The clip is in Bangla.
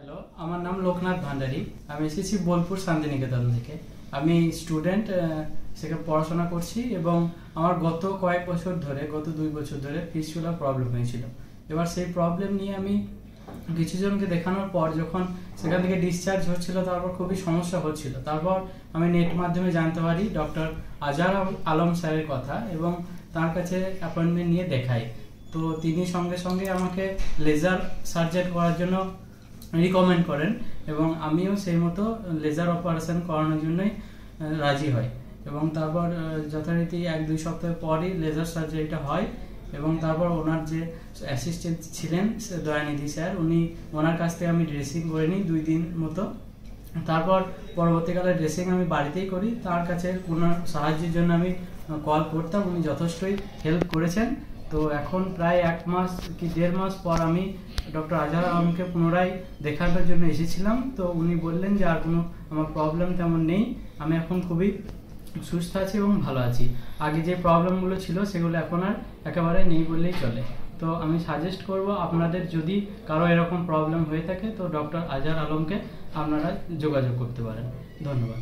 হ্যালো, আমার নাম লোকনাথ ভান্ডারী। আমি এসেছি বোলপুর শান্তিনিকেতন থেকে। আমি স্টুডেন্ট, সেখানে পড়াশোনা করছি এবং আমার গত 2 বছর ধরে ফিস্টুলার প্রবলেম হয়েছিল। এবার সেই প্রবলেম নিয়ে আমি কিছুজনকে দেখানোর পর যখন সেখান থেকে ডিসচার্জ হচ্ছিল, তারপর খুবই সমস্যা হচ্ছিল। তারপর আমি নেট মাধ্যমে জানতে পারি ডক্টর আজহার আলম স্যারের কথা এবং তার কাছে অ্যাপয়েন্টমেন্ট নিয়ে দেখাই। তো তিনি সঙ্গে সঙ্গে আমাকে লেজার সার্জারি করার জন্য রিকমেন্ড করেন এবং আমিও সেই মতো লেজার অপারেশন করানোর জন্যই রাজি হই। এবং তারপর যথারীতি 1-2 সপ্তাহ পরই লেজার সার্জারিটা হয় এবং তারপর ওনার যে অ্যাসিস্ট্যান্ট ছিলেন দয়ানিধি স্যার, ওনার কাছ থেকে আমি ড্রেসিং করে নিই 2 দিন মতো। তারপর পরবর্তীকালে ড্রেসিং আমি বাড়িতেই করি। তার কাছে ওনার সাহায্যের জন্য আমি কল করতাম, উনি যথেষ্টই হেল্প করেছেন। তো এখন প্রায় 1 মাস কি 1.5 মাস পর আমি ডক্টর আজহার আলমকে পুনরায় দেখানোর জন্য এসেছিলাম। তো উনি বললেন যে আর কোনো আমার প্রবলেম তেমন নেই, আমি এখন খুবই সুস্থ আছি এবং ভালো আছি। আগে যে প্রবলেমগুলো ছিল সেগুলো এখন আর একেবারে নেই বললেই চলে। তো আমি সাজেস্ট করব আপনাদের যদি কারো এরকম প্রবলেম হয়ে থাকে তো ডক্টর আজহার আলমকে আপনারা যোগাযোগ করতে পারেন। ধন্যবাদ।